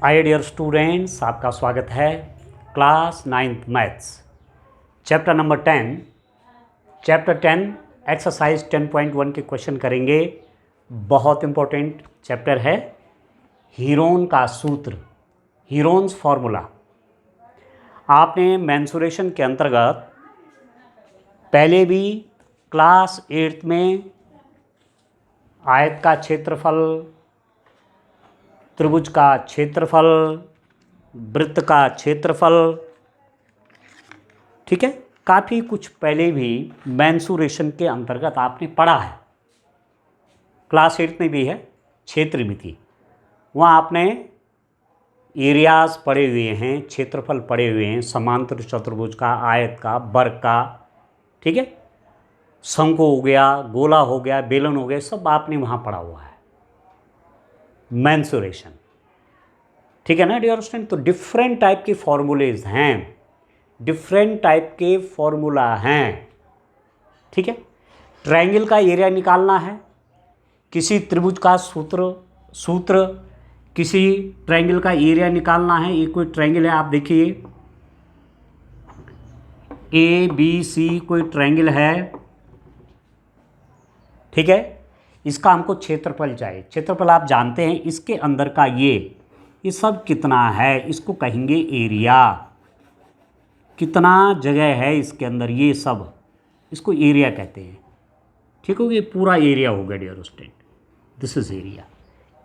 Hi dear students, आपका स्वागत है class 9th maths chapter number 10। Chapter 10 exercise 10.1 के क्वेश्चन करेंगे। बहुत इंपॉर्टेंट चैप्टर है। हीरोन का सूत्र, हीरोन्स फॉर्मूला। आपने मेंसुरेशन के अंतर्गत पहले भी क्लास 8th में आयत का क्षेत्रफल, त्रिभुज का क्षेत्रफल, वृत्त का क्षेत्रफल, ठीक है, काफ़ी कुछ पहले भी मेंसुरेशन के अंतर्गत आपने पढ़ा है। क्लास 8 में भी है, क्षेत्र भी थी, वहाँ आपने एरियाज पढ़े हुए हैं, क्षेत्रफल पढ़े हुए हैं, समांतर चतुर्भुज का, आयत का, वर्ग का, ठीक है, शंकु हो गया, गोला हो गया, बेलन हो गया, सब आपने वहाँ पढ़ा हुआ है। मेंसुरेशन, ठीक है ना डियर स्टूडेंट। तो डिफरेंट टाइप के फॉर्मूलेज हैं, डिफरेंट टाइप के फॉर्मूला हैं, ठीक है। ट्रायंगल का एरिया निकालना है, किसी त्रिभुज का सूत्र किसी ट्रायंगल का एरिया निकालना है। ये कोई ट्रायंगल है, आप देखिए ABC कोई ट्रायंगल है, ठीक है। इसका हमको क्षेत्रफल चाहिए। क्षेत्रफल आप जानते हैं, इसके अंदर का ये सब कितना है, इसको कहेंगे एरिया। कितना जगह है इसके अंदर, ये सब, इसको एरिया कहते हैं, ठीक हो। ये पूरा एरिया हो गया dear student, this is area.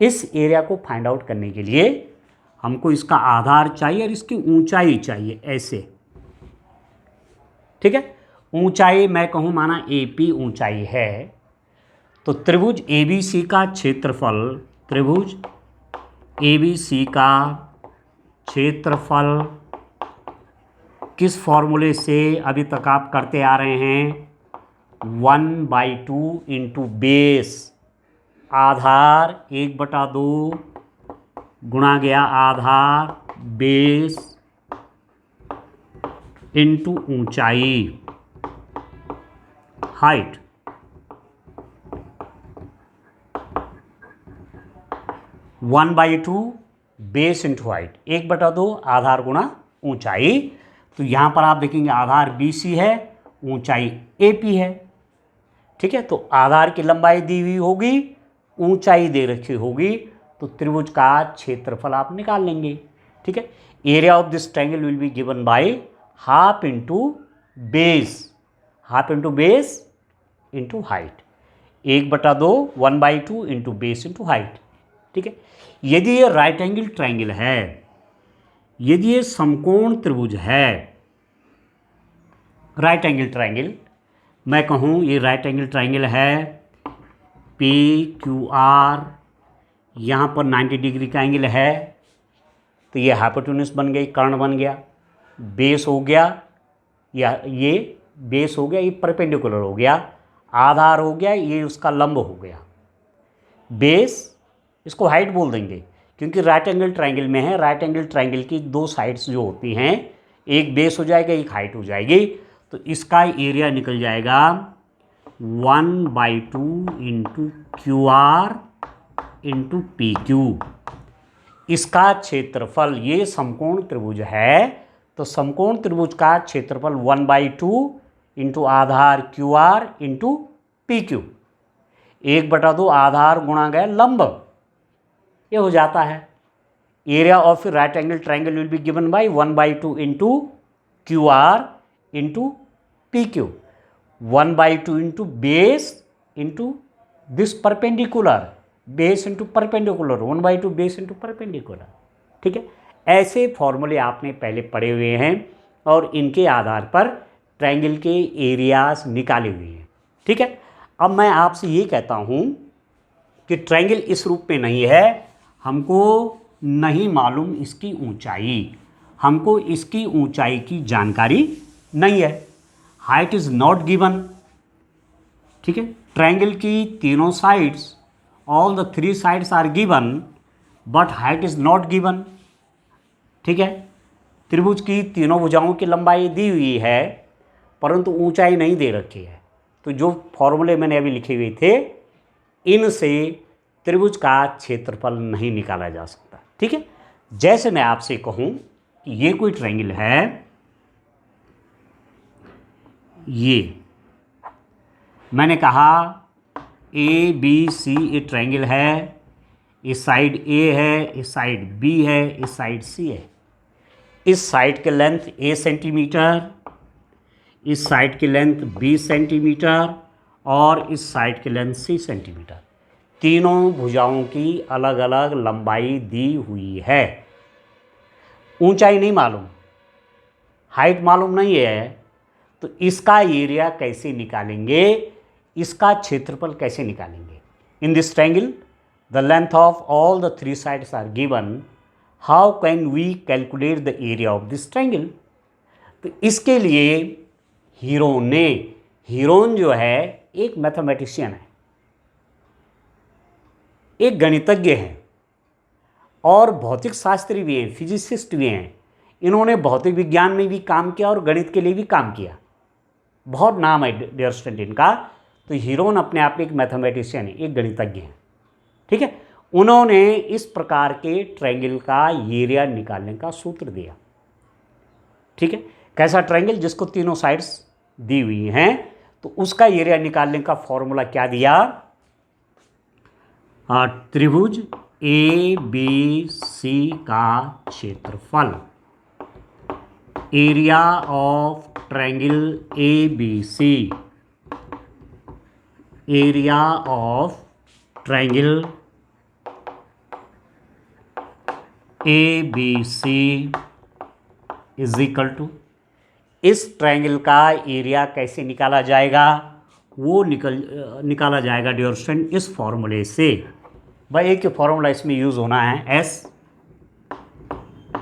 इस एरिया को फाइंड आउट करने के लिए हमको इसका आधार चाहिए और इसकी ऊंचाई चाहिए, ऐसे, ठीक है। ऊंचाई मैं कहूँ माना AP ऊंचाई है, तो त्रिभुज ABC का क्षेत्रफल, त्रिभुज ABC का क्षेत्रफल किस फॉर्मूले से अभी तक आप करते आ रहे हैं, 1/2 इंटू बेस, आधार 1/2 गुणा गया आधार बेस इंटू ऊंचाई, हाइट। 1/2 बेस इंटू हाइट, 1/2 आधार गुणा ऊंचाई। तो यहाँ पर आप देखेंगे आधार BC है, ऊंचाई AP है, ठीक है। तो आधार की लंबाई दी हुई होगी, ऊंचाई दे रखी होगी, तो त्रिभुज का क्षेत्रफल आप निकाल लेंगे, ठीक है। Area of this triangle will be given by half into base, half into base into height, 1/2 1/2 into base into height, ठीक है। यदि ये राइट एंगल ट्रायंगल है, यदि ये समकोण त्रिभुज है, राइट एंगल ट्रायंगल, मैं कहूँ ये राइट एंगल ट्रायंगल है, PQR, यहाँ पर 90 डिग्री का एंगल है, तो ये हाइपोटेन्यूस बन गई, कर्ण बन गया, बेस हो गया, या ये बेस हो गया, ये परपेंडिकुलर हो गया, आधार हो गया, ये उसका लंब हो गया, बेस, इसको हाइट बोल देंगे क्योंकि राइट एंगल ट्रायंगल में है। राइट एंगल ट्रायंगल की दो साइड्स जो होती हैं, एक बेस हो जाएगा, एक हाइट हो जाएगी, तो इसका एरिया निकल जाएगा 1/2 इंटू QR इंटू PQ। इसका क्षेत्रफल, ये समकोण त्रिभुज है, तो समकोण त्रिभुज का क्षेत्रफल 1/2 इंटू आधार QR इंटू PQ, 1/2 आधार गुणा गया लंब, ये हो जाता है। Area of right angle triangle will be given by 1/2 into QR into PQ, 1/2 into base into this perpendicular, base into perpendicular, 1/2 base into perpendicular, ठीक है। ऐसे फॉर्मूले आपने पहले पढ़े हुए हैं और इनके आधार पर ट्रायंगल के एरियाज निकाले हुए हैं, ठीक है। अब मैं आपसे ये कहता हूँ कि ट्रायंगल इस रूप में नहीं है, हमको नहीं मालूम इसकी ऊंचाई, हमको इसकी ऊंचाई की जानकारी नहीं है, हाइट इज नॉट गिवन, ठीक है। ट्रायंगल की तीनों sides, all the 3 sides are given, but height is not given, ठीक है। त्रिभुज की तीनों भुजाओं की लंबाई दी हुई है, परंतु ऊंचाई नहीं दे रखी है। तो जो फॉर्मूले मैंने अभी लिखे हुए थे, इनसे त्रिभुज का क्षेत्रफल नहीं निकाला जा सकता, ठीक है। जैसे मैं आपसे कहूं कि ये कोई ट्रायंगल है, ये मैंने कहा ए बी सी ये ट्रायंगल है, इस साइड ए है, इस साइड बी है, इस साइड सी है। इस साइड के लेंथ ए सेंटीमीटर, इस साइड की लेंथ 20 सेंटीमीटर और इस साइड की लेंथ 30 सेंटीमीटर। तीनों भुजाओं की अलग अलग लंबाई दी हुई है। ऊंचाई नहीं मालूम, हाइट मालूम नहीं है, तो इसका एरिया कैसे निकालेंगे, इसका क्षेत्रफल कैसे निकालेंगे। In this triangle the length of all the three sides are given, how can we calculate the area of this triangle. तो इसके लिए हीरोन जो है एक मैथमेटिशियन है, एक गणितज्ञ है और भौतिक शास्त्री भी हैं, फिजिसिस्ट भी हैं। इन्होंने भौतिक विज्ञान में भी काम किया और गणित के लिए भी काम किया, बहुत नाम है डियर स्टूडेंट इनका। तो हीरोन अपने आप में एक मैथमेटिशियन है, एक गणितज्ञ है, ठीक है। उन्होंने इस प्रकार के ट्रायंगल का एरिया निकालने का सूत्र दिया, ठीक है। कैसा ट्रायंगल जिसको तीनों साइड्स दी हुई हैं, तो उसका एरिया निकालने का फॉर्मूला क्या दिया, त्रिभुज ए बी सी का क्षेत्रफल, area of triangle A B C, area of triangle A B C is equal to, इस ट्रायंगल का एरिया कैसे निकाला जाएगा, वो निकाला जाएगा डियर स्टूडेंट इस फॉर्मूले से। भाई एक फॉर्मूला इसमें यूज़ होना है,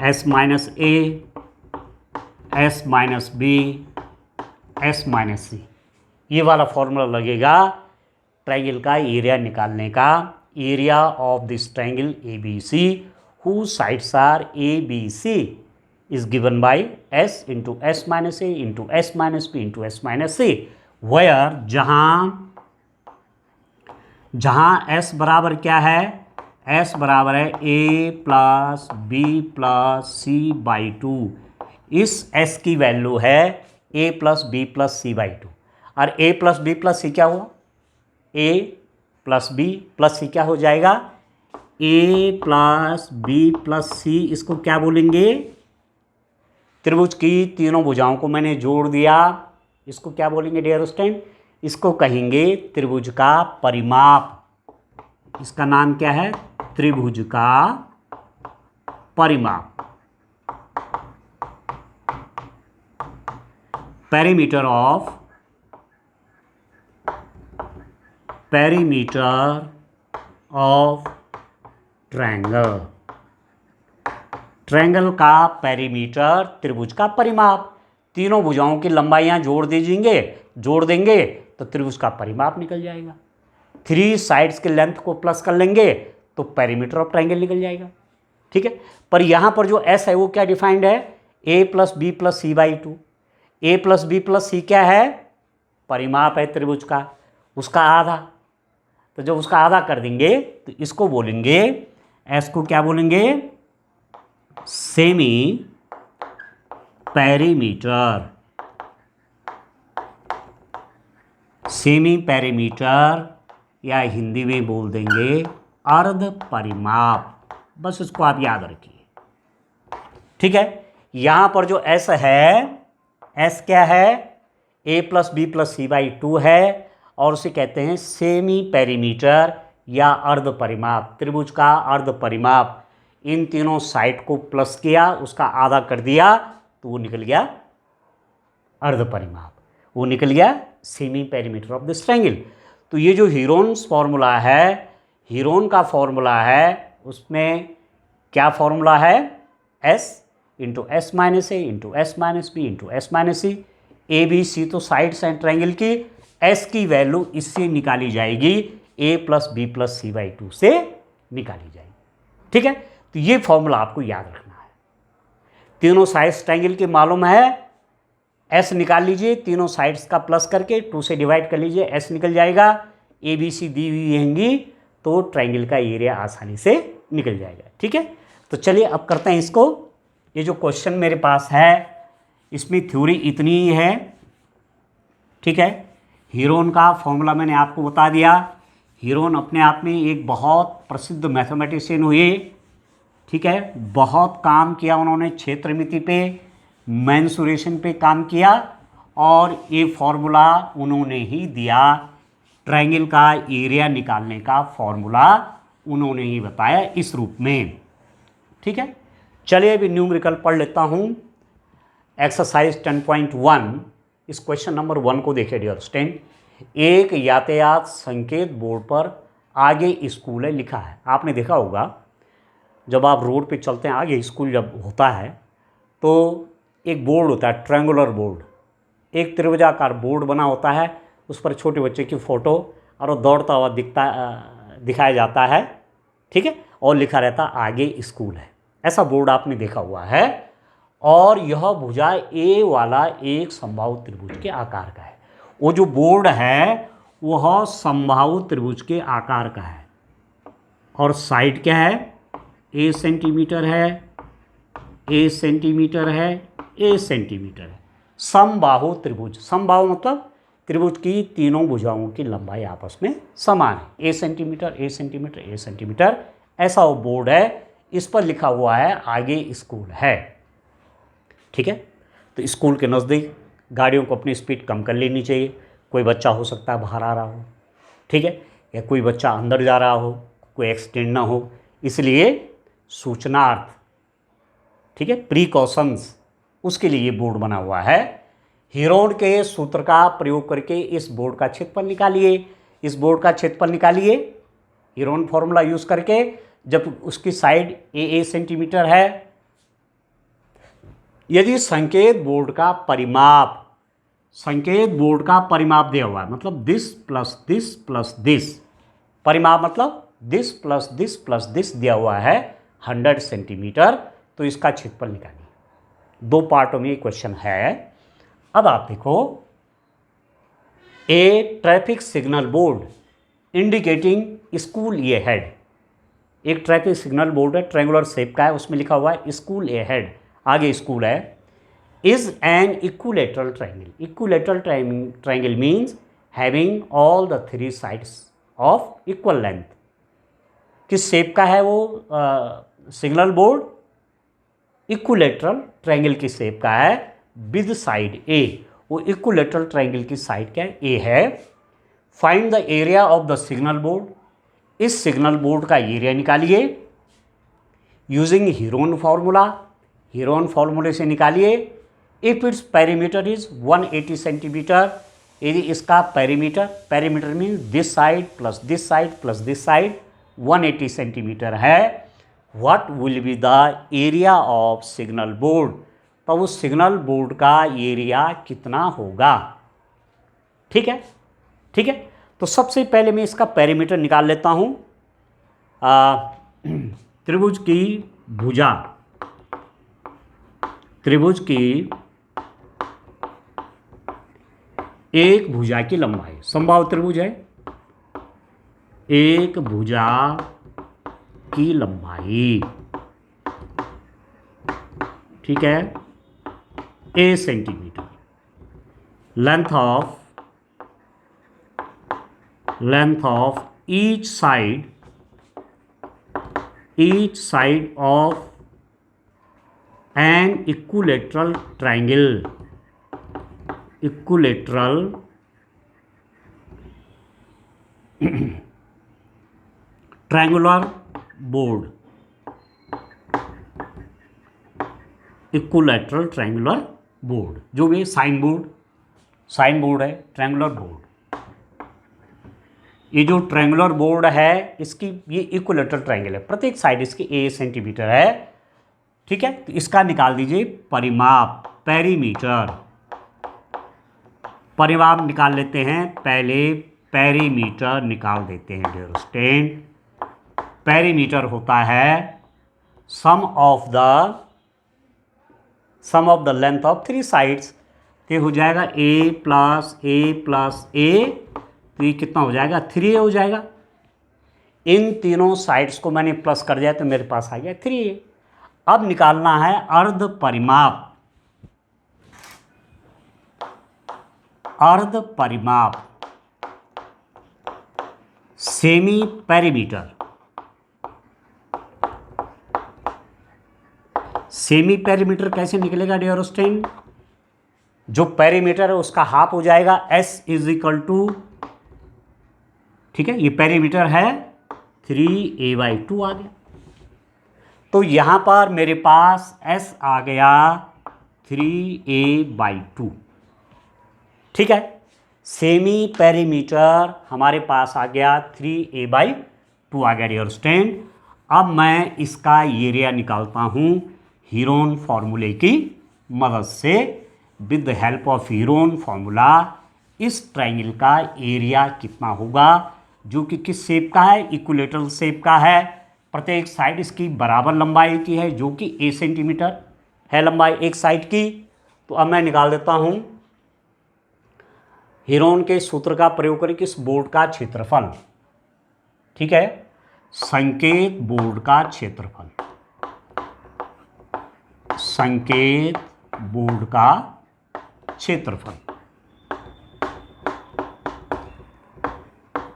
S minus A, S minus B, S minus C, ये वाला फॉर्मूला लगेगा ट्रायंगल का एरिया निकालने का। Area of this triangle A B C whose sides are A, B, C is given by S into S minus A into S minus B into S minus C, where जहाँ S बराबर क्या है, S बराबर है A plus B plus C by 2। इस S की value है A plus B plus C by 2, और A plus B plus C क्या हुआ, A plus B plus C क्या हो जाएगा, ए प्लस बी प्लस सी। इसको क्या बोलेंगे, त्रिभुज की तीनों भुजाओं को मैंने जोड़ दिया, इसको क्या बोलेंगे डियर स्टूडेंट, इसको कहेंगे त्रिभुज का परिमाप। इसका नाम क्या है, त्रिभुज का परिमाप, पेरीमीटर ऑफ ट्रायंगल का पेरीमीटर, त्रिभुज का परिमाप। तीनों भुजाओं की लंबाइयां जोड़ देंगे तो त्रिभुज का परिमाप निकल जाएगा। थ्री साइड्स के लेंथ को प्लस कर लेंगे तो पेरीमीटर ऑफ ट्रायंगल निकल जाएगा, ठीक है। पर यहां पर जो एस है वो क्या डिफाइंड है, A plus B plus C by 2। A plus B plus C क्या है, परिमाप है त्रिभुज का, उसका आधा। तो जब उसका आधा कर देंगे तो इसको बोलेंगे, एस को क्या बोलेंगे, सेमी पेरीमीटर। सेमी पेरीमीटर या हिंदी में बोल देंगे अर्ध परिमाप। बस इसको आप याद रखिए, ठीक है। यहां पर जो एस है, एस क्या है, A plus B plus C by 2 है, और उसे कहते हैं सेमी पेरीमीटर या अर्ध परिमाप। त्रिभुज का अर्ध परिमाप, इन तीनों साइड को प्लस किया, उसका आधा कर दिया तो वो निकल गया अर्ध परिमाप, वो निकल गया semi perimeter of this triangle. तो ये जो हीरोन्स फॉर्मूला है, हीरोन का फॉर्मूला है, उसमें क्या फॉर्मूला है, S into S minus A into S minus B into S minus C. A B C तो साइड्स हैं ट्रायंगल की, एस की वैल्यू इससे निकाली जाएगी, A plus B plus C by 2 से निकाली जाएगी, ठीक है। तो ये फॉर्मूला आपको याद रखना है। तीनों साइड्स ट्रायंगल के मालूम है, एस निकाल लीजिए, तीनों साइड्स का प्लस करके 2 से डिवाइड कर लीजिए, एस निकल जाएगा। ए बी सी दी हुई रहेंगी तो ट्रायंगल का एरिया आसानी से निकल जाएगा, ठीक है। तो चलिए अब करते हैं इसको। ये जो क्वेश्चन मेरे पास है इसमें थ्योरी इतनी ही है, ठीक है। हीरोन का फॉर्मूला मैंने आपको बता दिया। हीरोन अपने आप में एक बहुत प्रसिद्ध मैथमेटिशियन हुए, ठीक है। बहुत काम किया उन्होंने, क्षेत्रमिति पे, मेंसुरेशन पे काम किया, और ये फॉर्मूला उन्होंने ही दिया। ट्रायंगल का एरिया निकालने का फॉर्मूला उन्होंने ही बताया इस रूप में, ठीक है। चलिए अभी न्यूमेरिकल पढ़ लेता हूँ। एक्सरसाइज 10.1, इस क्वेश्चन नंबर 1 को देखिए डियर स्टूडेंट। एक यातायात संकेत बोर्ड पर आगे स्कूल है लिखा है। आपने देखा होगा जब आप रोड पे चलते हैं, आगे स्कूल जब होता है तो एक बोर्ड होता है, ट्रायंगुलर बोर्ड, एक त्रिभुजाकार बोर्ड बना होता है, उस पर छोटे बच्चे की फ़ोटो और वो दौड़ता हुआ दिखाया जाता है, ठीक है, और लिखा रहता आगे स्कूल है। ऐसा बोर्ड आपने देखा हुआ है। और यह भुजा ए वाला एक समबाहु त्रिभुज के आकार का है। वो जो बोर्ड है वह समबाहु त्रिभुज के आकार का है, और साइड क्या है, ए सेंटीमीटर है, ए सेंटीमीटर है, ए सेंटीमीटर है। समबाहु त्रिभुज, समबाहु मतलब त्रिभुज की तीनों भुजाओं की लंबाई आपस में समान है, A centimetre, A centimetre, A centimetre. ऐसा वो बोर्ड है, इस पर लिखा हुआ है आगे स्कूल है, ठीक है। तो स्कूल के नज़दीक गाड़ियों को अपनी स्पीड कम कर लेनी चाहिए। कोई बच्चा हो सकता है बाहर आ रहा हो, ठीक है, या कोई बच्चा अंदर जा रहा हो, कोई एक्सीडेंट ना हो, इसलिए सूचनार्थ, ठीक है, प्रिकॉशंस, उसके लिए ये बोर्ड बना हुआ है। हीरोन के सूत्र का प्रयोग करके इस बोर्ड का क्षेत्रफल निकालिए। इस बोर्ड का क्षेत्रफल निकालिए हीरोन फॉर्मूला यूज करके। जब उसकी साइड ए सेंटीमीटर है, यदि संकेत बोर्ड का परिमाप, संकेत बोर्ड का परिमाप दिया हुआ है, मतलब this plus this plus this, परिमाप मतलब this plus this plus this दिया हुआ है 100 सेंटीमीटर, तो इसका क्षेत्रफल निकालिए। 2 पार्टों में ये क्वेश्चन है। अब आप देखो, a traffic signal board indicating school ahead, एक ट्रैफिक सिग्नल बोर्ड है, ट्रायंगुलर शेप का है, उसमें लिखा हुआ है स्कूल ए हेड, आगे स्कूल है। Is an equilateral triangle, equilateral triangle means having all the 3 sides of equal length. किस शेप का है वो सिग्नल बोर्ड? इक्विलेटरल ट्रायंगल की शेप का है विद साइड ए। वो इक्विलेटरल ट्रायंगल की साइड क्या है? ए है। Find the area of the signal board, इस सिग्नल बोर्ड का एरिया निकालिए यूजिंग हीरोन फॉर्मूला, हीरोन फॉर्मूले से निकालिए। If its perimeter is 180 centimeter, यदि इसका perimeter, perimeter mean this side plus this side plus this side 180 centimeter है, what will be the area of signal board, तो उस सिग्नल बोर्ड का area कितना होगा? ठीक है, ठीक है। तो सबसे पहले मैं इसका पेरीमीटर निकाल लेता हूं। त्रिभुज की भुजा, त्रिभुज की एक भुजा की लंबाई, समबाहु त्रिभुज है, एक भुजा की लंबाई, ठीक है, A centimeter, length of each side of an equilateral triangle, equilateral triangular board, equilateral triangular board, जो भी साइन बोर्ड है, ट्रायंगुलर बोर्ड। ये जो ट्रायंगुलर बोर्ड है इसकी ये इक्विलैटरल ट्रायंगल है, प्रत्येक साइड इसकी ए सेंटीमीटर है, ठीक है। तो इसका निकाल दीजिए परिमाप, पेरीमीटर, परिमाप निकाल लेते हैं। पहले पेरीमीटर निकाल देते हैं डियर स्टूडेंट। पेरीमीटर होता है sum of the length of 3 sides, तो हो जाएगा ए प्लस ए, तो ये कितना हो जाएगा? 3a हो जाएगा। इन तीनों साइड्स को मैंने प्लस कर दिया तो मेरे पास आ गया 3a। अब निकालना है अर्ध परिमाप। अर्ध परिमाप सेमी पेरीमीटर। सेमी पेरीमीटर कैसे निकलेगा डियर स्टूडेंट? जो पेरीमीटर है उसका हाफ हो जाएगा S इज इक्वल टू, ठीक है, ये पेरीमीटर है 3a/2 आ गया। तो यहां पर मेरे पास S आ गया 3a/2, ठीक है। सेमी पेरीमीटर हमारे पास आ गया 3a/2 आ गया डियर स्टूडेंट। अब मैं इसका एरिया निकालता हूं हीरोन फॉर्मूले की मदद से। With the help of Heron formula इस ट्राइंगल का एरिया कितना होगा, जो कि किस शेप का है? इक्विलेटरल शेप का है। प्रत्येक साइड इसकी बराबर लंबाई की है, जो कि a सेंटीमीटर है लंबाई एक साइड की। तो अब मैं निकाल देता हूं हीरोन के सूत्र का प्रयोग करके इस बोर्ड का क्षेत्रफल, ठीक है, संकेत बोर्ड का क्षेत्रफल, संकेत बोर्ड का क्षेत्रफल,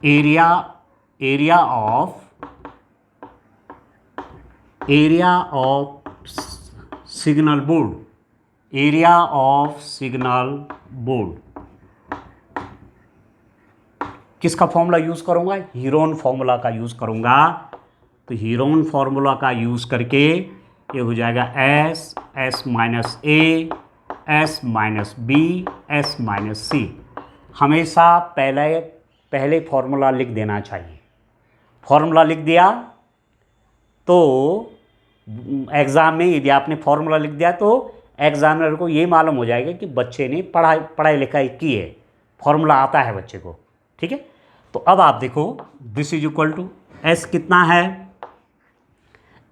area of signal board, area of signal board. किसका फॉर्मूला यूज करूंगा? हीरोन फॉर्मूला का यूज करूंगा। तो हीरोन फॉर्मूला का यूज करके ये हो जाएगा S minus A, S minus B, S minus C। हमेशा पहले फॉर्मूला लिख देना चाहिए। फॉर्मूला लिख दिया तो एग्ज़ाम में यदि आपने फॉर्मूला लिख दिया तो एग्जामिनर को ये मालूम हो जाएगा कि बच्चे ने पढ़ाई लिखाई की है, फॉर्मूला आता है बच्चे को, ठीक है। तो अब आप देखो this is equal to S कितना है?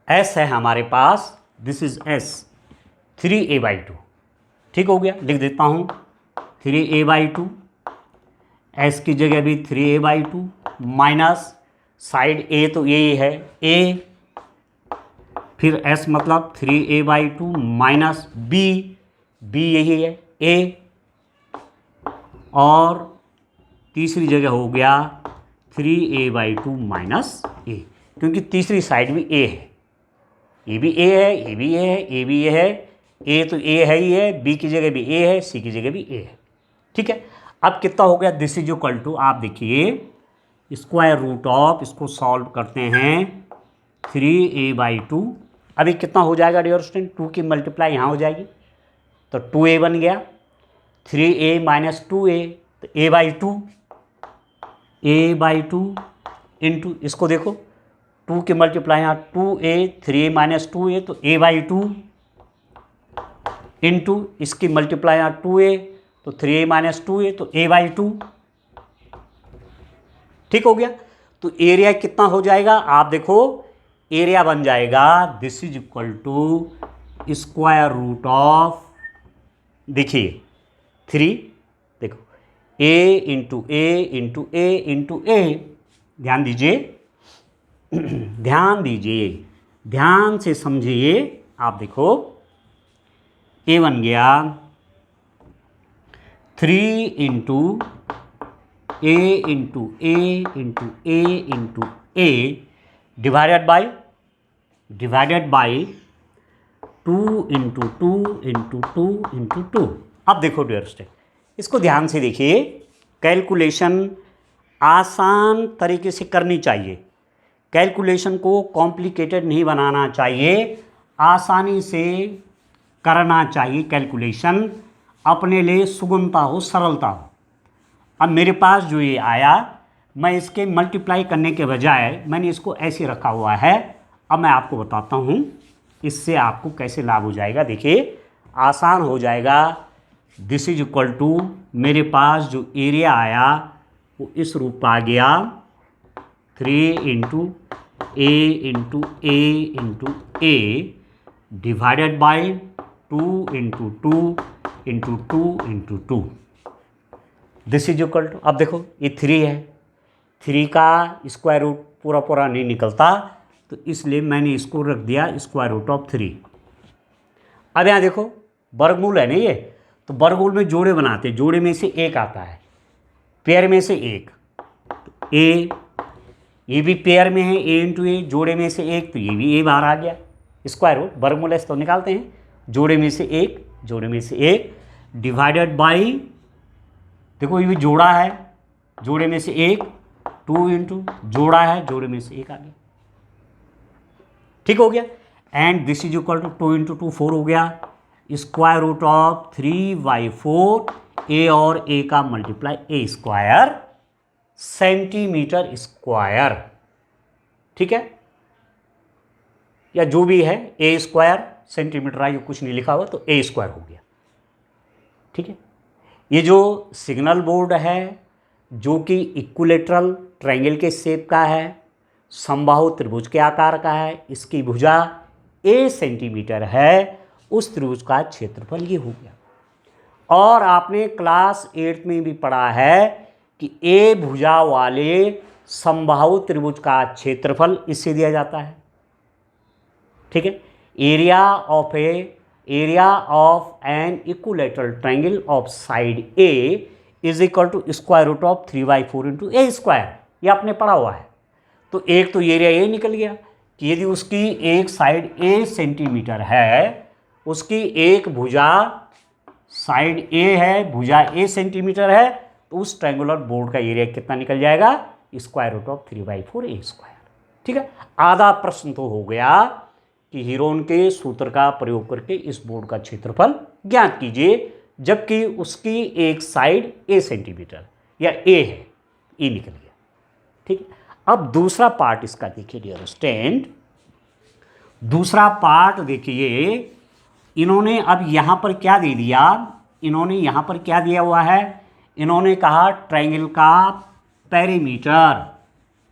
S है हमारे पास, दिस इज S 3a/2, ठीक हो गया। लिख देता हूँ 3a/2, S की जगह भी 3a/2 माइनस साइड A तो ये है A, फिर S मतलब 3a/2 माइनस B यही है A, और तीसरी जगह हो गया 3a/2 माइनस A, क्योंकि तीसरी साइड भी A है, ये भी A है, ये भी A है, ये भी A है, A तो A है ही है, B की जगह भी A है, C की जगह भी A है, ठीक है। अब कितना हो गया? दिस इज इक्वल टू, आप देखिए स्क्वायर रूट ऑफ, इसको सॉल्व करते हैं 3a/2। अभी कितना हो जाएगा डियर स्टूडेंट? 2 की मल्टीप्लाई यहाँ हो जाएगी तो 2a बन गया, 3a माइनस 2a तो a/2 इंटू, इसको देखो 2 की मल्टीप्लाई यहाँ 2a, 3a माइनस 2a तो a/2 इंटू इसकी मल्टीप्लाई यहाँ 2a तो 3a माइनस 2a तो a/2, ठीक हो गया। तो एरिया कितना हो जाएगा? आप देखो एरिया बन जाएगा this is equal to square root of, देखिए 3, देखो a into A into A into A, ध्यान दीजिए ध्यान दीजिए, ध्यान से समझिए। आप देखो a बन गया 3 into A into A into A into A divided by 2 into 2 into 2 into 2। अब देखो डियर स्टूडेंट, इसको ध्यान से देखिए, कैलकुलेशन आसान तरीके से करनी चाहिए, कैलकुलेशन को कॉम्प्लिकेटेड नहीं बनाना चाहिए, आसानी से करना चाहिए कैलकुलेशन, अपने लिए सुगमता हो, सरलता हो। अब मेरे पास जो ये आया, मैं इसके मल्टीप्लाई करने के बजाय मैंने इसको ऐसे रखा हुआ है। अब मैं आपको बताता हूँ इससे आपको कैसे लाभ हो जाएगा। देखिए आसान हो जाएगा। दिस इज इक्वल टू, मेरे पास जो एरिया आया वो इस रूप में आ गया 3 into A into A into A divided by 2 into 2 into 2 into 2। This is equal to, अब देखो ये 3 है, 3 का स्क्वायर रूट पूरा नहीं निकलता, तो तो इसलिए मैंने इसको रख दिया स्क्वायर रूट ऑफ 3। अब यहाँ देखो वर्गमूल है ना ये, तो वर्गमूल में जोड़े बनाते हैं, जोड़े में से एक आता है, पेयर में से एक, तो ए, ये भी पेयर में है ए इंटू ए, जोड़े में से एक, तो ये भी ए बाहर आ गया, स्क्वायर रूट वर्गमूल है तो निकालते हैं, जोड़े में से एक, जोड़े में से एक डिवाइडेड बाई, देखो ये भी जोड़ा है, जोड़े में से एक, 2 इंटू जोड़ा है, जोड़े में से एक आ गया, ठीक हो गया। And this is equal to 2 into 2 4 हो गया, स्क्वायर रूट ऑफ 3/4 ए और ए का मल्टीप्लाई ए स्क्वायर सेंटीमीटर स्क्वायर, ठीक है, या जो भी है ए स्क्वायर सेंटीमीटर आगे कुछ नहीं लिखा हुआ तो ए स्क्वायर हो गया, ठीक है। ये जो सिग्नल बोर्ड है जो कि इक्विलेटरल ट्रायंगल के शेप का है, समबाहु त्रिभुज के आकार का है, इसकी भुजा ए सेंटीमीटर है, उस त्रिभुज का क्षेत्रफल ये हो गया। और आपने क्लास 8 में भी पढ़ा है कि ए भुजा वाले समबाहु त्रिभुज का क्षेत्रफल इससे दिया जाता है, ठीक है। Area of an equilateral triangle of side A is equal to square root of 3/4 into A square, ये आपने पढ़ा हुआ है। तो एक तो एरिया ए निकल गया कि यदि उसकी एक साइड ए सेंटीमीटर है, उसकी एक भुजा साइड ए है, भुजा ए सेंटीमीटर है, तो उस ट्रायंगुलर बोर्ड का एरिया कितना निकल जाएगा, square root of 3/4 A square, ठीक है। आधा प्रश्न तो हो गया कि हीरोन के सूत्र का प्रयोग करके इस बोर्ड का क्षेत्रफल ज्ञात कीजिए, जबकि उसकी एक साइड ए सेंटीमीटर या ए है, ए निकल गया, ठीक है। अब दूसरा पार्ट इसका देखिए डियर स्टूडेंट, दूसरा पार्ट देखिए, इन्होंने अब यहाँ पर क्या दे दिया, इन्होंने यहाँ पर क्या दिया हुआ है, इन्होंने कहा ट्रायंगल का पेरीमीटर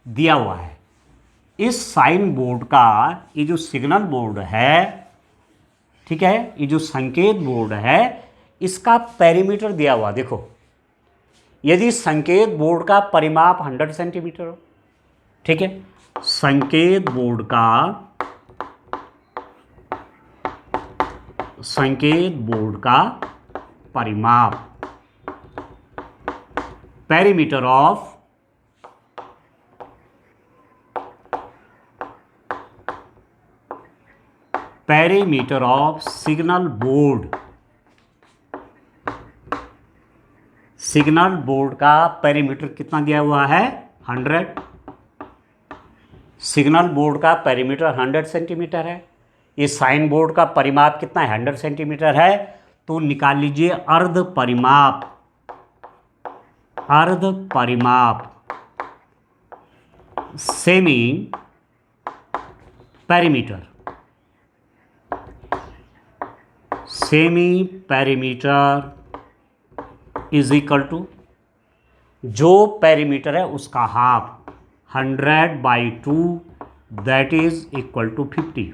दिया हुआ है। इस साइन बोर्ड का ये जो सिग्नल बोर्ड है, ठीक है, ये जो संकेत बोर्ड है, इसका पेरीमीटर दिया हुआ, देखो यदि संकेत बोर्ड का परिमाप 100 सेंटीमीटर हो, ठीक है, संकेत बोर्ड का परिमाप, पेरीमीटर ऑफ सिग्नल बोर्ड का पेरीमीटर कितना दिया हुआ है, 100। सिग्नल बोर्ड का पेरीमीटर 100 सेंटीमीटर है, ये साइन बोर्ड का परिमाप कितना है, 100 सेंटीमीटर है, तो निकाल लीजिए अर्ध परिमाप semi perimeter is equal to जो पेरीमीटर है उसका half, 100/2 that is equal to 50।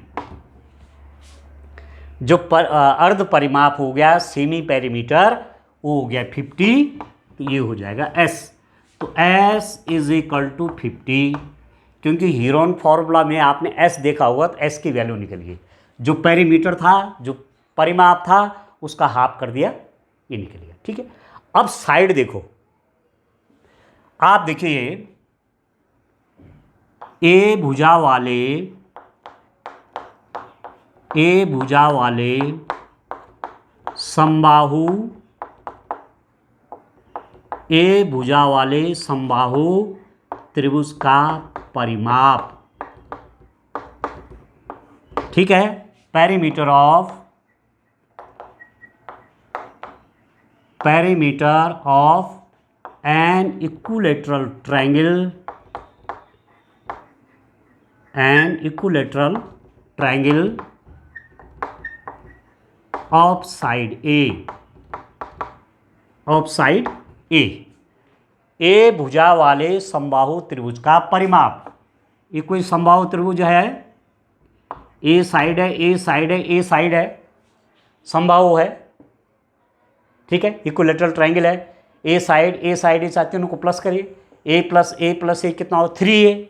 जो अर्ध परिमाप हो गया सेमी पेरीमीटर, वो हो गया 50, तो ये हो जाएगा S। तो S इज इक्वल टू 50, क्योंकि हीरोन फॉर्मूला में आपने S देखा होगा, तो S की वैल्यू निकल गई, जो पेरीमीटर था, जो परिमाप था, उसका हाफ कर दिया, ये निकल गया, ठीक है। अब साइड देखो, आप देखिए ए भुजा वाले समबाहु त्रिभुज का परिमाप, ठीक है, perimeter of an equilateral triangle of side A भुजा वाले समबाहु त्रिभुज का परिमाप। ये कोई समबाहु त्रिभुज है, ए साइड है, समबाहु है, ठीक है, इक्विलेटरल ट्रायंगल है, ए साइड इस तीनों को प्लस करिए, a + a + a कितना हो, 3a,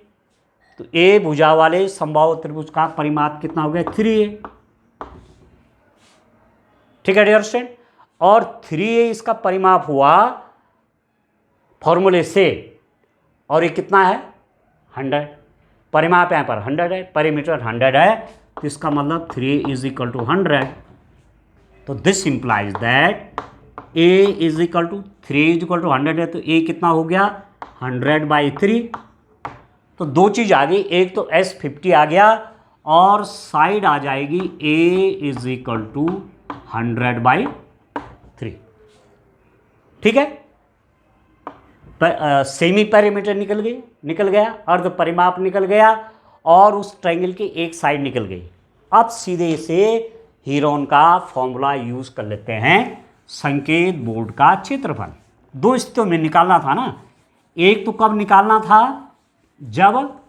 तो ए भुजा वाले समबाहु त्रिभुज का परिमाप कितना हो गया 3a। ठीक है डियर स्टूडेंट, और 3a इसका परिमाप हुआ फॉर्मूले से, और ये कितना है 100। परिमाप यहाँ पर 100 है, परिमीटर 100 है, तो इसका मतलब 3a इज इक्वल टू 100। तो this implies that a is equal to 3 is equal to 100 है, तो a कितना हो गया 100/3। तो दो चीज़ आ गई, एक तो S50 आ गया और साइड आ जाएगी a इज इक्वल टू 100/3। ठीक है, सेमी पैरामीटर निकल गया, अर्ध परिमाप निकल गया, और उस ट्रायंगल की एक साइड निकल गई। अब सीधे से हीरोन का फॉर्मूला यूज कर लेते हैं, संकेत बोर्ड का क्षेत्रफल। दो स्थितियों में निकालना था ना, एक तो कब निकालना था जब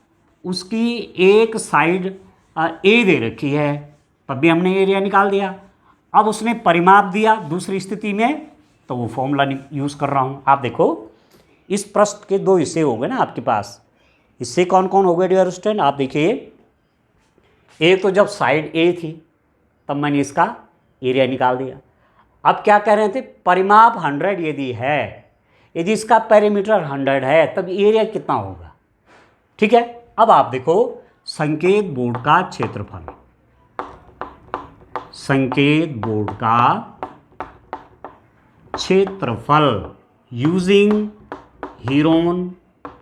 उसकी एक साइड ए दे रखी है, तब भी हमने एरिया निकाल दिया। अब उसने परिमाप दिया दूसरी स्थिति में, तो वो फॉर्मूला यूज कर रहा हूं। आप देखो इस प्रश्न के दो हिस्से हो गए ना आपके पास, हिस्से कौन कौन हो गए डियर स्टूडेंट, आप देखिए। एक तो जब साइड ए थी तब मैंने इसका एरिया निकाल दिया। अब क्या कह रहे थे, परिमाप 100 यदि है, यदि इसका पेरीमीटर 100 है, तब एरिया कितना होगा। ठीक है, अब आप देखो संकेत बोर्ड का क्षेत्रफल, संकेत बोर्ड का क्षेत्रफल यूजिंग हीरोन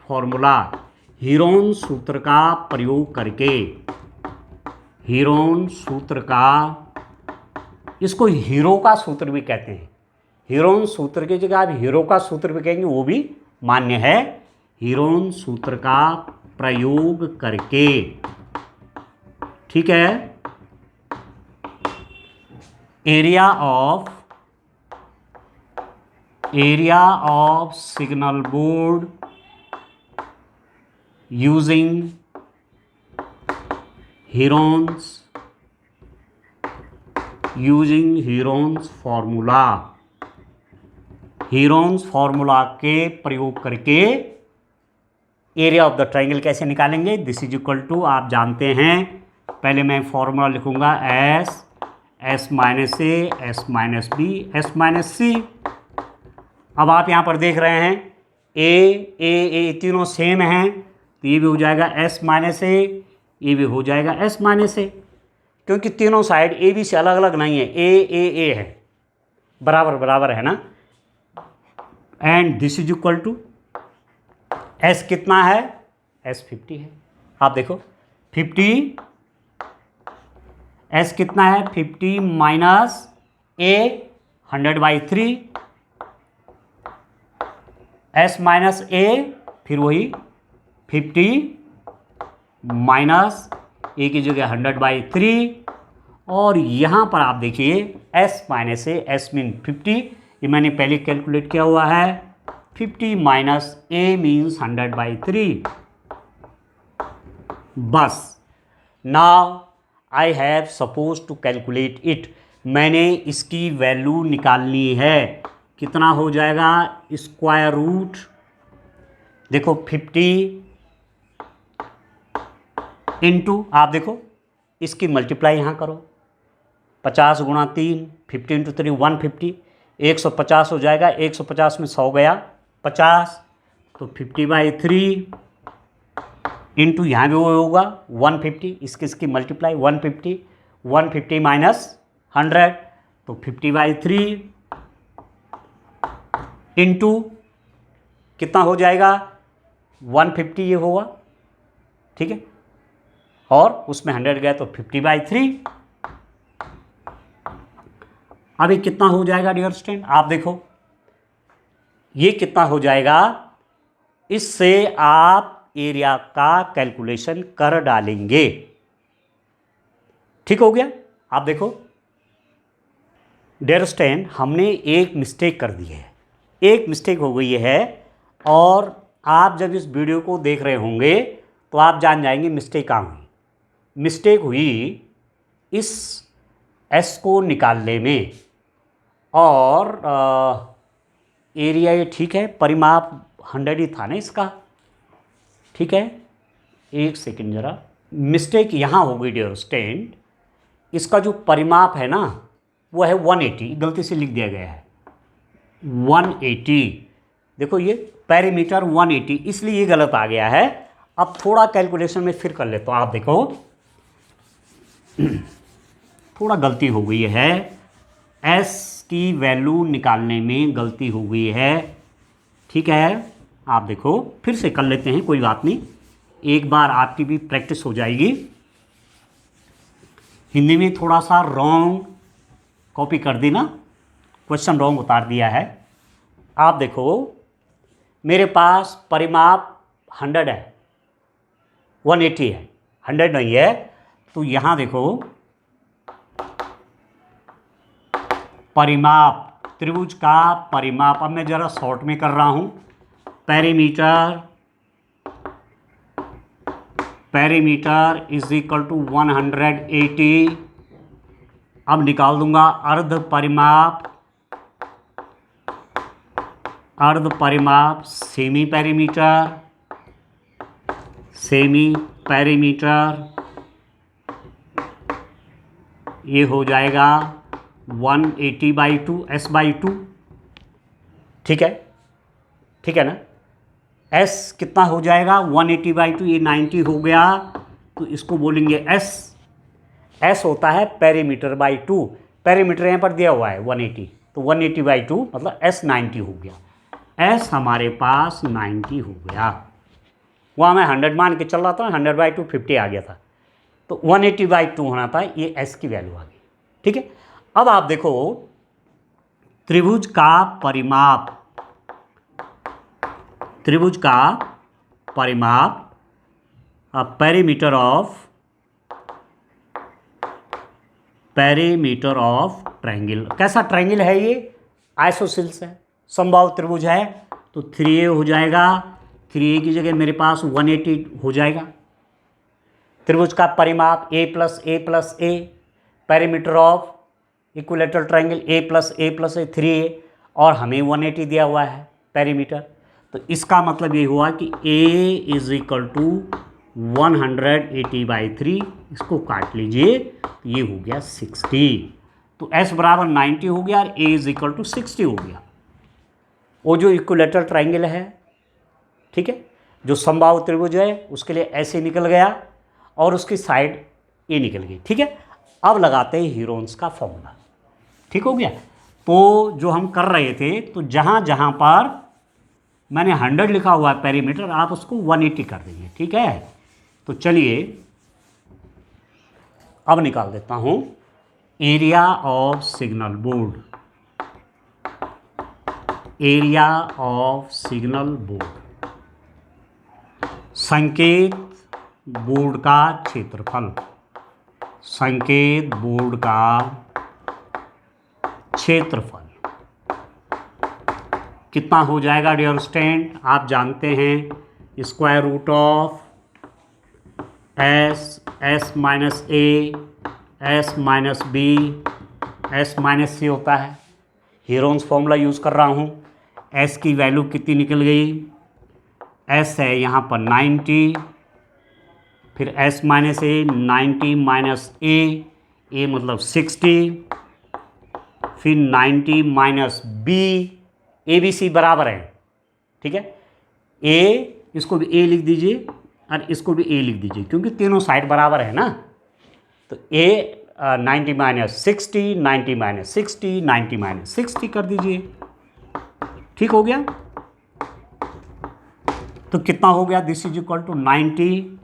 फॉर्मूला, हीरोन सूत्र का प्रयोग करके, हीरोन सूत्र का, इसको हीरो का सूत्र भी कहते हैं। हीरोन सूत्र की जगह आप हीरो का सूत्र भी कहेंगे, वो भी मान्य है। हीरोन सूत्र का प्रयोग करके, ठीक है, area of signal board using Heron's formula, Heron's formula के प्रयोग करके एरिया ऑफ द ट्राइंगल कैसे निकालेंगे। दिस इज इक्वल टू, आप जानते हैं, पहले मैं फॉर्मूला लिखूंगा S minus A, S minus B, S minus C. अब आप यहां पर देख रहे हैं ए तीनों सेम हैं, तो ये भी हो जाएगा एस माइनस ए, ये भी हो जाएगा एस माइनस ए, क्योंकि तीनों साइड ए बी से अलग अलग नहीं है, ए है, बराबर बराबर है ना। And this is equal to, S कितना है, एस 50 है। आप देखो 50, एस कितना है 50 माइनस ए 100/3, एस माइनस ए, फिर वही 50 माइनस ए की जगह 100/3, और यहाँ पर आप देखिए S minus A, S mean 50, ये मैंने पहले कैलकुलेट किया हुआ है, 50 माइनस ए मीन्स 100/3। बस now I have suppose to calculate it, मैंने इसकी वैल्यू निकालनी है। कितना हो जाएगा, स्क्वायर रूट, देखो 50 इंटू, आप देखो इसकी मल्टीप्लाई यहाँ करो, 50 गुणा 3, 50 इंटू 3 150, 150 हो जाएगा, 150 में 100 गया 50, तो 50/3 इंटू यहाँ भी वो होगा 150, इसकी मल्टीप्लाई 150 माइनस 100, तो 50/3 इंटू कितना हो जाएगा 150 ये होगा, ठीक है, और उसमें 100 गया तो 50/3। अभी कितना हो जाएगा डियर स्टूडेंट, आप देखो ये कितना हो जाएगा, इससे आप एरिया का कैलकुलेशन कर डालेंगे। ठीक हो गया। आप देखो डियर स्टूडेंट, हमने एक मिस्टेक कर दी है, एक मिस्टेक हो गई है, और आप जब इस वीडियो को देख रहे होंगे तो आप जान जाएंगे मिस्टेक कहाँ हुई। मिस्टेक हुई इस एस को निकालने में, और एरिया ये ठीक है, परिमाप 100 ही था ना इसका, ठीक है, एक सेकेंड जरा, मिस्टेक यहाँ हो गई डियर स्टूडेंट। इसका जो परिमाप है ना वो है 180, गलती से लिख दिया गया है 180। देखो ये पेरीमीटर 180, इसलिए ये गलत आ गया है। अब थोड़ा कैलकुलेशन में फिर कर लेता हूँ। आप देखो थोड़ा गलती हो गई है, एस की वैल्यू निकालने में गलती हो गई है। ठीक है, आप देखो फिर से कर लेते हैं, कोई बात नहीं, एक बार आपकी भी प्रैक्टिस हो जाएगी। हिंदी में थोड़ा सा रॉन्ग कॉपी कर दी ना, क्वेश्चन रॉन्ग उतार दिया है। आप देखो मेरे पास परिमाप 100 है, 180 है, 100 नहीं है। तो यहाँ देखो परिमाप, त्रिभुज का परिमाप, अब मैं ज़रा शॉर्ट में कर रहा हूँ। Perimeter is equal to 180। अब निकाल दूंगा अर्ध परिमाप सेमी पेरीमीटर, ये हो जाएगा 180/2 S/2। ठीक है ना। S कितना हो जाएगा 180/2, ये 90 हो गया, तो इसको बोलेंगे S होता है पेरीमीटर/2। पेरीमीटर यहाँ पर दिया हुआ है 180, तो 180/2 मतलब S 90 हो गया। S हमारे पास 90 हो गया। वहाँ मैं 100 मान के चल रहा था, 100/2 50 आ गया था, तो 180/2 होना था, ये S की वैल्यू आ गई। ठीक है, अब आप देखो त्रिभुज का परिमाप पेरीमीटर ऑफ ट्रायंगल। कैसा ट्रायंगल है ये? आइसोसेल्स है, समबाहु त्रिभुज है, तो 3A हो जाएगा। 3A की जगह मेरे पास 180 हो जाएगा। त्रिभुज का परिमाप A+A+A, perimeter of equilateral triangle A+A+A 3A, और हमें 180 दिया हुआ है पेरीमीटर। तो इसका मतलब ये हुआ कि A इज इक्वल टू 180/3, इसको काट लीजिए, ये हो गया 60। तो S बराबर 90 हो गया और A इज इक्वल टू 60 हो गया। वो जो इक्विलैटरल ट्रायंगल है, ठीक है, जो समबाहु त्रिभुज है, उसके लिए ऐसे निकल गया और उसकी साइड ये निकल गई। ठीक है, अब लगाते हैं हीरोन्स का फॉर्मूला। ठीक हो गया। तो जो हम कर रहे थे, तो जहाँ जहाँ पर मैंने 100 लिखा हुआ है पेरीमीटर, आप उसको 180 कर देंगे। ठीक है, तो चलिए अब निकाल देता हूँ एरिया ऑफ सिग्नल बोर्ड, संकेत बोर्ड का क्षेत्रफल कितना हो जाएगा डियर स्टूडेंट? आप जानते हैं square root of S minus A S minus B S minus C होता है। हीरोन्स फॉर्मूला यूज़ कर रहा हूँ। S की वैल्यू कितनी निकल गई? S है यहाँ पर 90, फिर S minus A 90 minus A मतलब 60, फिर 90 माइनस B, ABC बराबर है। ठीक है, A, इसको भी A लिख दीजिए और इसको भी A लिख दीजिए, क्योंकि तीनों साइड बराबर है ना। तो A 90 माइनस 60, 90 माइनस 60, 90 माइनस 60 कर दीजिए। ठीक हो गया। तो कितना हो गया? This is equal to 90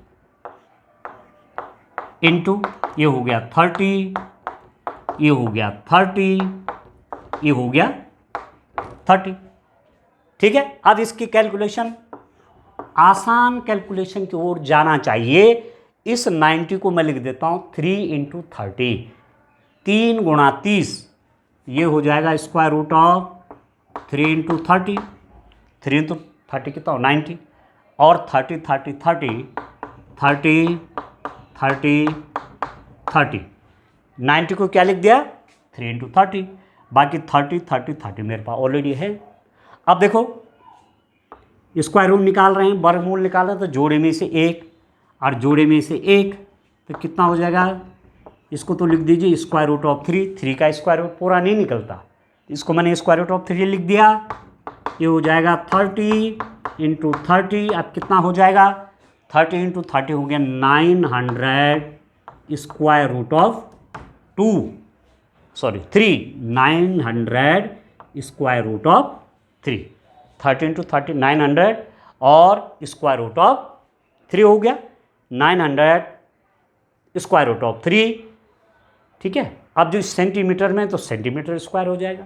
into ये हो गया 30, ये हो गया 30, ये हो गया 30। ठीक है, अब इसकी कैलकुलेशन, आसान कैलकुलेशन की ओर जाना चाहिए। इस 90 को मैं लिख देता हूँ 3 × 30, 3 × 30, ये हो जाएगा स्क्वायर रूट ऑफ 3 × 30, 3 × 30 कितना हो 90, और 30 30 30 30 30 30, 90 को क्या लिख दिया 3 × 30, बाकी 30 30 30 मेरे पास ऑलरेडी है। अब देखो स्क्वायर रूट निकाल रहे हैं, वर्गमूल निकाल रहे हैं, तो जोड़े में से एक, और जोड़े में से 1, तो कितना हो जाएगा, इसको तो लिख दीजिए स्क्वायर रूट ऑफ 3, 3 का स्क्वायर रूट पूरा नहीं निकलता, इसको मैंने स्क्वायर रूट ऑफ 3 लिख दिया, ये हो जाएगा 30 इंटू 30, अब कितना हो जाएगा, 30 इंटू 30 हो गया 900 square root of 3, 900 square root of 3, 30 into 30 900 और स्क्वायर रूट ऑफ 3 हो गया 900 स्क्वायर रूट ऑफ 3, ठीक है। अब जो सेंटीमीटर में तो सेंटीमीटर स्क्वायर हो जाएगा,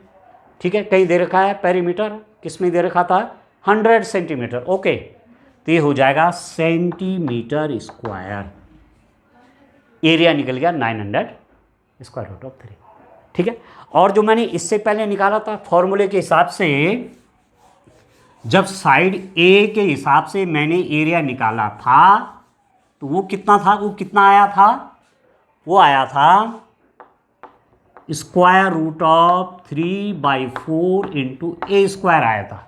ठीक है। कहीं दे रखा है पेरीमीटर, किस में दे रखा था 100 सेंटीमीटर, ओके, तो ये हो जाएगा सेंटीमीटर स्क्वायर, एरिया निकल गया 900 स्क्वायर रूट ऑफ 3, ठीक है। और जो मैंने इससे पहले निकाला था फॉर्मूले के हिसाब से, जब साइड ए के हिसाब से मैंने एरिया निकाला था तो वो कितना था, वो कितना आया था, वो आया था square root of 3/4 into A square आया था।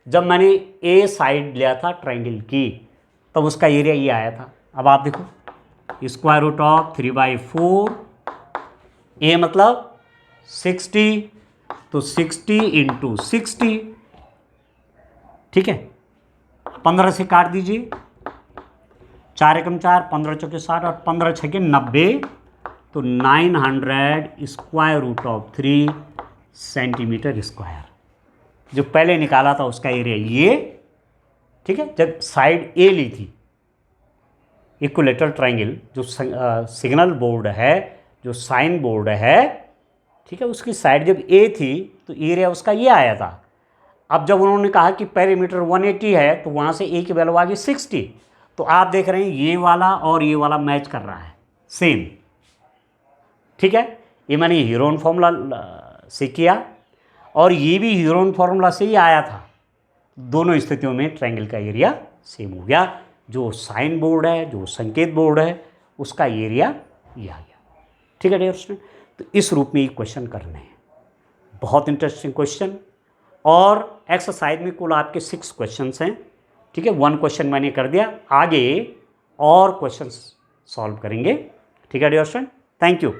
जब मैंने ए साइड लिया था ट्रायंगल की तब उसका एरिया ये आया था। अब आप देखो स्क्वायर रूट ऑफ 3/4, ए मतलब 60, तो 60 इंटू 60, ठीक है, 15 से काट दीजिए, 4 एकम 4, 15 चौके 60 और 15 छके 90, तो 900 square root of 3 centimetre square. जो पहले निकाला था उसका एरिया ये, ठीक है। जब साइड ए ली थी इक्विलेटरल ट्रायंगल, जो सिग्नल बोर्ड है, जो साइन बोर्ड है, ठीक है, उसकी साइड जब ए थी तो एरिया उसका ये आया था। अब जब उन्होंने कहा कि पेरीमीटर 180 है तो वहाँ से ए की वैल्यू आ गई 60, तो आप देख रहे हैं ये वाला और ये वाला मैच कर रहा है सेम, ठीक है। ये मैंने हीरोन फॉर्मूला से किया और ये भी हीरोन फार्मूला से ही आया था। दोनों स्थितियों में ट्रायंगल का एरिया सेम हो गया। जो साइन बोर्ड है, जो संकेत बोर्ड है, उसका एरिया ये आ गया, ठीक है डियर स्टूडेंट। तो इस रूप में ये क्वेश्चन करने हैं, बहुत इंटरेस्टिंग क्वेश्चन। और एक्सरसाइज में कुल आपके 6 क्वेश्चंस हैं, ठीक है। 1 क्वेश्चन मैंने कर दिया, आगे और क्वेश्चंस सॉल्व करेंगे, ठीक है डियर स्टूडेंट। Thank you.